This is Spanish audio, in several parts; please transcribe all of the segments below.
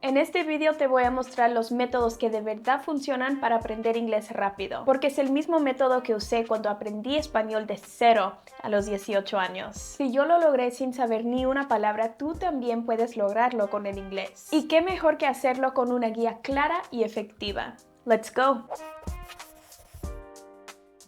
En este video te voy a mostrar los métodos que de verdad funcionan para aprender inglés rápido, porque es el mismo método que usé cuando aprendí español de cero a los 18 años. Si yo lo logré sin saber ni una palabra, tú también puedes lograrlo con el inglés. Y qué mejor que hacerlo con una guía clara y efectiva. ¡Let's go!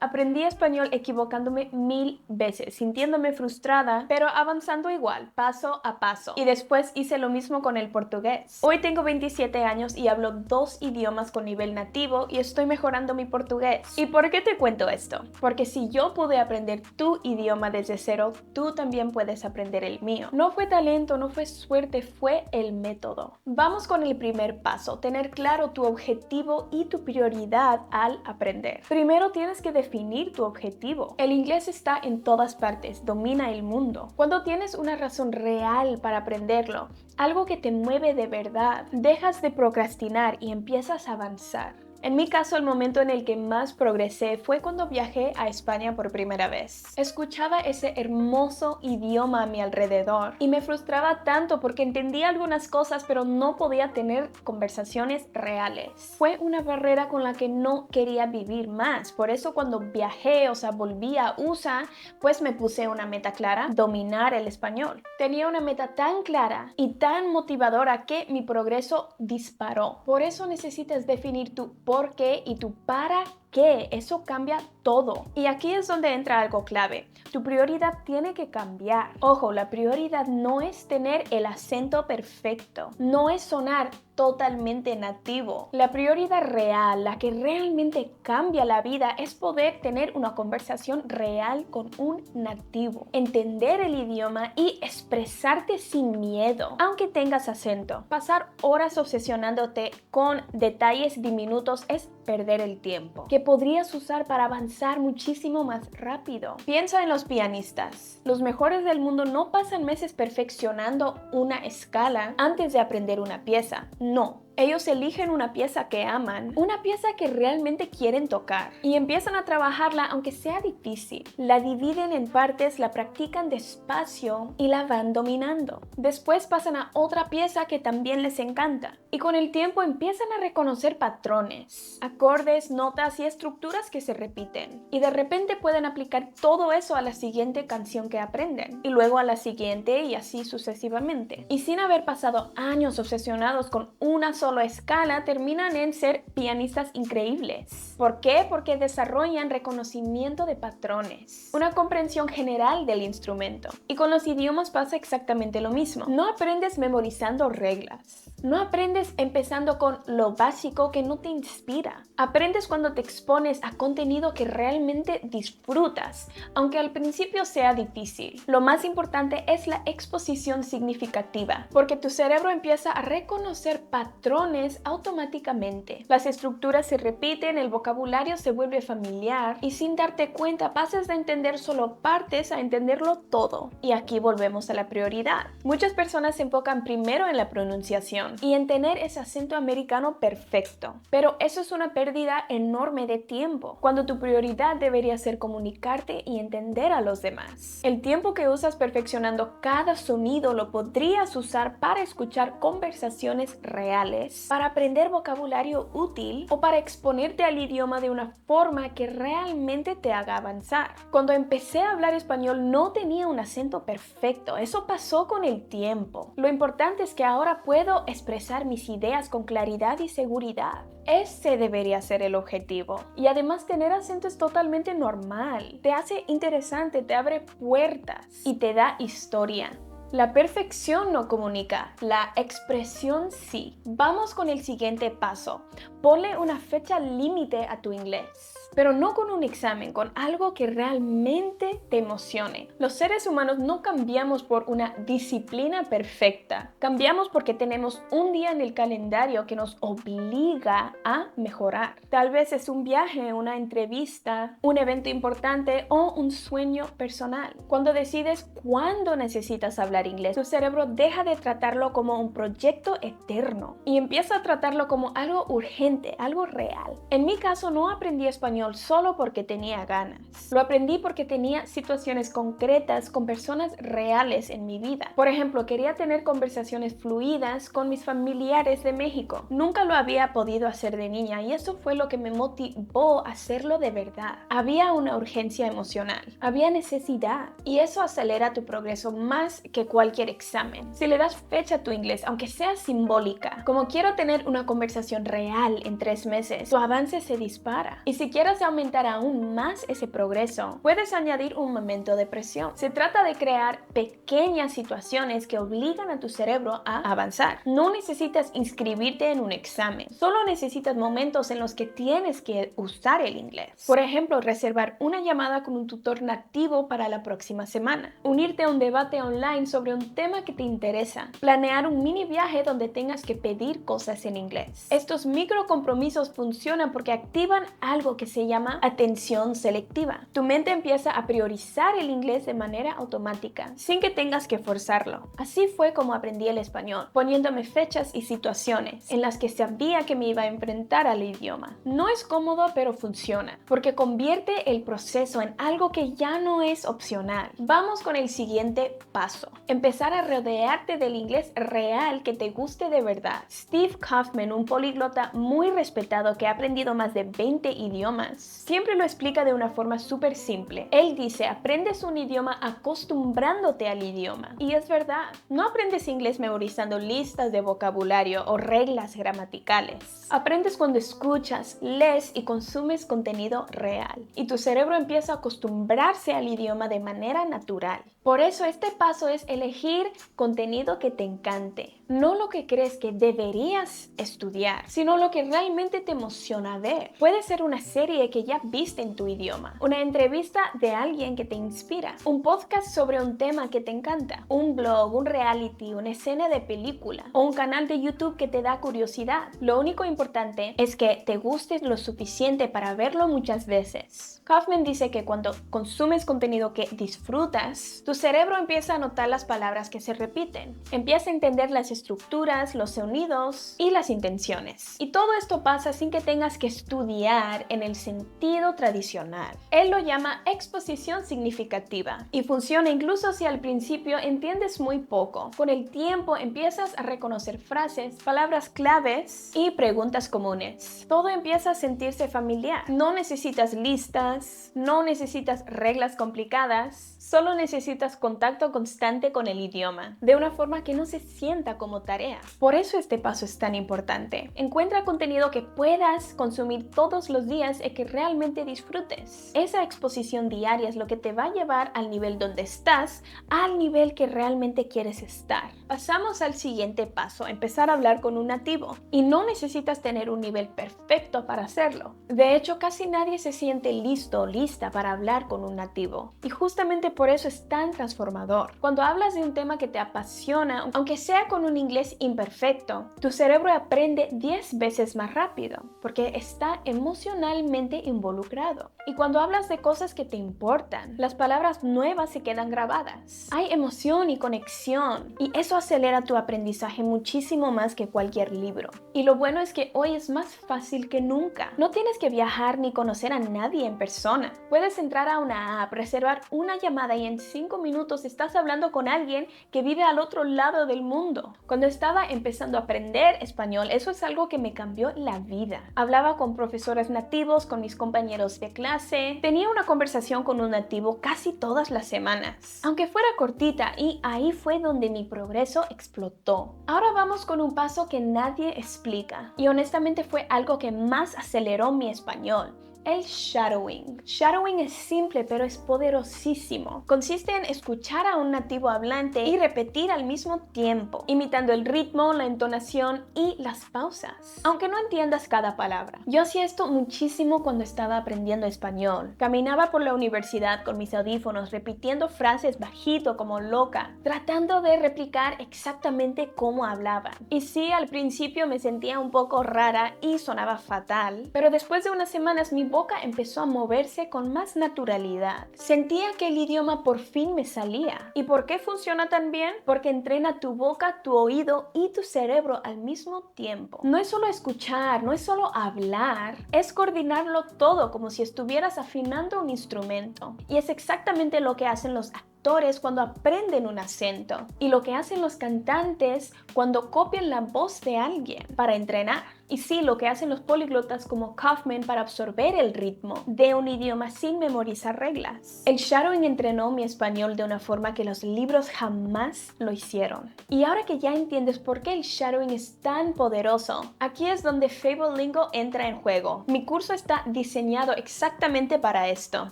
Aprendí español equivocándome 1000 veces, sintiéndome frustrada, pero avanzando igual, paso a paso. Y después hice lo mismo con el portugués. Hoy tengo 27 años y hablo 2 idiomas con nivel nativo y estoy mejorando mi portugués. ¿Y por qué te cuento esto? Porque si yo pude aprender tu idioma desde cero, tú también puedes aprender el mío. No fue talento, no fue suerte, fue el método. Vamos con el primer paso, tener claro tu objetivo y tu prioridad al aprender. Primero tienes que definir tu objetivo. El inglés está en todas partes, domina el mundo. Cuando tienes una razón real para aprenderlo, algo que te mueve de verdad, dejas de procrastinar y empiezas a avanzar. En mi caso, el momento en el que más progresé fue cuando viajé a España por primera vez. Escuchaba ese hermoso idioma a mi alrededor y me frustraba tanto porque entendía algunas cosas pero no podía tener conversaciones reales. Fue una barrera con la que no quería vivir más. Por eso cuando viajé, volví a USA, pues me puse una meta clara: dominar el español. Tenía una meta tan clara y tan motivadora que mi progreso disparó. Por eso necesitas definir tu por qué y tu para qué. Eso cambia todo. Y aquí es donde entra algo clave. Tu prioridad tiene que cambiar. Ojo, la prioridad no es tener el acento perfecto, no es sonar totalmente nativo. La prioridad real, la que realmente cambia la vida, es poder tener una conversación real con un nativo, entender el idioma y expresarte sin miedo, aunque tengas acento. Pasar horas obsesionándote con detalles diminutos es perder el tiempo, que podrías usar para avanzar muchísimo más rápido. Piensa en los pianistas. Los mejores del mundo no pasan meses perfeccionando una escala antes de aprender una pieza. No. Ellos eligen una pieza que aman, una pieza que realmente quieren tocar y empiezan a trabajarla aunque sea difícil. La dividen en partes, la practican despacio y la van dominando. Después pasan a otra pieza que también les encanta y con el tiempo empiezan a reconocer patrones, acordes, notas y estructuras que se repiten. Y de repente pueden aplicar todo eso a la siguiente canción que aprenden y luego a la siguiente y así sucesivamente. Y sin haber pasado años obsesionados con una sola escala, terminan en ser pianistas increíbles. ¿Por qué? Porque desarrollan reconocimiento de patrones, una comprensión general del instrumento. Y con los idiomas pasa exactamente lo mismo. No aprendes memorizando reglas. No aprendes empezando con lo básico que no te inspira. Aprendes cuando te expones a contenido que realmente disfrutas, aunque al principio sea difícil. Lo más importante es la exposición significativa, porque tu cerebro empieza a reconocer patrones automáticamente. Las estructuras se repiten, el vocabulario se vuelve familiar y sin darte cuenta pasas de entender solo partes a entenderlo todo. Y aquí volvemos a la prioridad. Muchas personas se enfocan primero en la pronunciación y en tener ese acento americano perfecto, pero eso es una pérdida enorme de tiempo, cuando tu prioridad debería ser comunicarte y entender a los demás. El tiempo que usas perfeccionando cada sonido lo podrías usar para escuchar conversaciones reales, para aprender vocabulario útil o para exponerte al idioma de una forma que realmente te haga avanzar. Cuando empecé a hablar español no tenía un acento perfecto, eso pasó con el tiempo. Lo importante es que ahora puedo expresar mis ideas con claridad y seguridad. Ese debería ser el objetivo. Y además tener acento es totalmente normal. Te hace interesante, te abre puertas y te da historia. La perfección no comunica, la expresión sí. Vamos con el siguiente paso. Ponle una fecha límite a tu inglés, pero no con un examen, con algo que realmente te emocione. Los seres humanos no cambiamos por una disciplina perfecta. Cambiamos porque tenemos un día en el calendario que nos obliga a mejorar. Tal vez es un viaje, una entrevista, un evento importante o un sueño personal. Cuando decides cuándo necesitas hablar hablar inglés, tu cerebro deja de tratarlo como un proyecto eterno y empieza a tratarlo como algo urgente, algo real. En mi caso, no aprendí español solo porque tenía ganas. Lo aprendí porque tenía situaciones concretas con personas reales en mi vida. Por ejemplo, quería tener conversaciones fluidas con mis familiares de México. Nunca lo había podido hacer de niña y eso fue lo que me motivó a hacerlo de verdad. Había una urgencia emocional, había necesidad y eso acelera tu progreso más que cualquier examen. Si le das fecha a tu inglés, aunque sea simbólica, como quiero tener una conversación real en 3 meses, tu avance se dispara. Y si quieres aumentar aún más ese progreso, puedes añadir un momento de presión. Se trata de crear pequeñas situaciones que obligan a tu cerebro a avanzar. No necesitas inscribirte en un examen, solo necesitas momentos en los que tienes que usar el inglés. Por ejemplo, reservar una llamada con un tutor nativo para la próxima semana, unirte a un debate online sobre un tema que te interesa, planear un mini viaje donde tengas que pedir cosas en inglés. Estos micro compromisos funcionan porque activan algo que se llama atención selectiva. Tu mente empieza a priorizar el inglés de manera automática, sin que tengas que forzarlo. Así fue como aprendí el español, poniéndome fechas y situaciones en las que sabía que me iba a enfrentar al idioma. No es cómodo, pero funciona, porque convierte el proceso en algo que ya no es opcional. Vamos con el siguiente paso. Empezar a rodearte del inglés real que te guste de verdad. Steve Kaufman, un políglota muy respetado que ha aprendido más de 20 idiomas, siempre lo explica de una forma súper simple. Él dice, aprendes un idioma acostumbrándote al idioma. Y es verdad, no aprendes inglés memorizando listas de vocabulario o reglas gramaticales. Aprendes cuando escuchas, lees y consumes contenido real. Y tu cerebro empieza a acostumbrarse al idioma de manera natural. Por eso este paso es elegir contenido que te encante. No lo que crees que deberías estudiar, sino lo que realmente te emociona ver. Puede ser una serie que ya viste en tu idioma, una entrevista de alguien que te inspira, un podcast sobre un tema que te encanta, un blog, un reality, una escena de película o un canal de YouTube que te da curiosidad. Lo único importante es que te guste lo suficiente para verlo muchas veces. Kaufman dice que cuando consumes contenido que disfrutas, tu cerebro empieza a notar las palabras que se repiten, empieza a entender las estructuras, los sonidos y las intenciones. Y todo esto pasa sin que tengas que estudiar en el sentido tradicional. Él lo llama exposición significativa y funciona incluso si al principio entiendes muy poco. Con el tiempo empiezas a reconocer frases, palabras claves y preguntas comunes. Todo empieza a sentirse familiar. No necesitas listas, no necesitas reglas complicadas, solo necesitas contacto constante con el idioma, de una forma que no se sienta como tarea. Por eso este paso es tan importante. Encuentra contenido que puedas consumir todos los días y que realmente disfrutes. Esa exposición diaria es lo que te va a llevar al nivel donde estás, al nivel que realmente quieres estar. Pasamos al siguiente paso, empezar a hablar con un nativo. Y no necesitas tener un nivel perfecto para hacerlo. De hecho, casi nadie se siente listo o lista para hablar con un nativo. Y justamente por eso es tan transformador. Cuando hablas de un tema que te apasiona, aunque sea con un inglés imperfecto, tu cerebro aprende 10 veces más rápido, porque está emocionalmente involucrado. Y cuando hablas de cosas que te importan, las palabras nuevas se quedan grabadas. Hay emoción y conexión, y eso acelera tu aprendizaje muchísimo más que cualquier libro. Y lo bueno es que hoy es más fácil que nunca. No tienes que viajar ni conocer a nadie en persona. Puedes entrar a una app, reservar una llamada y en 5 minutos estás hablando con alguien que vive al otro lado del mundo. Cuando estaba empezando a aprender español, eso es algo que me cambió la vida. Hablaba con profesores nativos, con mis compañeros de clase. Tenía una conversación con un nativo casi todas las semanas, aunque fuera cortita, y ahí fue donde mi progreso explotó. Ahora vamos con un paso que nadie explica y honestamente fue algo que más aceleró mi español. El shadowing. Shadowing es simple, pero es poderosísimo. Consiste en escuchar a un nativo hablante y repetir al mismo tiempo, imitando el ritmo, la entonación y las pausas, aunque no entiendas cada palabra. Yo hacía esto muchísimo cuando estaba aprendiendo español. Caminaba por la universidad con mis audífonos, repitiendo frases bajito como loca, tratando de replicar exactamente cómo hablaban. Y sí, al principio me sentía un poco rara y sonaba fatal, pero después de unas semanas mi boca empezó a moverse con más naturalidad. Sentía que el idioma por fin me salía. ¿Y por qué funciona tan bien? Porque entrena tu boca, tu oído y tu cerebro al mismo tiempo. No es solo escuchar, no es solo hablar, es coordinarlo todo como si estuvieras afinando un instrumento. Y es exactamente lo que hacen los actores cuando aprenden un acento y lo que hacen los cantantes cuando copian la voz de alguien para entrenar. Y sí, lo que hacen los políglotas como Kaufman para absorber el ritmo de un idioma sin memorizar reglas. El shadowing entrenó mi español de una forma que los libros jamás lo hicieron. Y ahora que ya entiendes por qué el shadowing es tan poderoso, aquí es donde Fable Lingo entra en juego. Mi curso está diseñado exactamente para esto.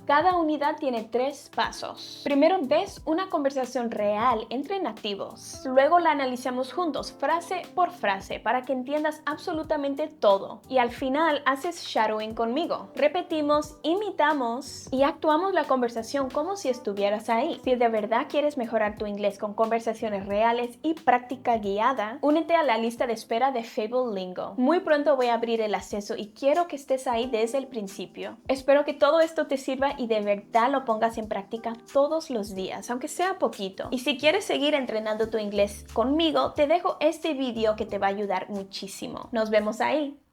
Cada unidad tiene 3 pasos. Primero ves una conversación real entre nativos. Luego la analizamos juntos, frase por frase, para que entiendas absolutamente todo. Y al final haces shadowing conmigo. Repetimos, imitamos y actuamos la conversación como si estuvieras ahí. Si de verdad quieres mejorar tu inglés con conversaciones reales y práctica guiada, únete a la lista de espera de Fable Lingo. Muy pronto voy a abrir el acceso y quiero que estés ahí desde el principio. Espero que todo esto te sirva y de verdad lo pongas en práctica todos los días, aunque sea poquito. Y si quieres seguir entrenando tu inglés conmigo, te dejo este video que te va a ayudar muchísimo. Nos vemos ahí.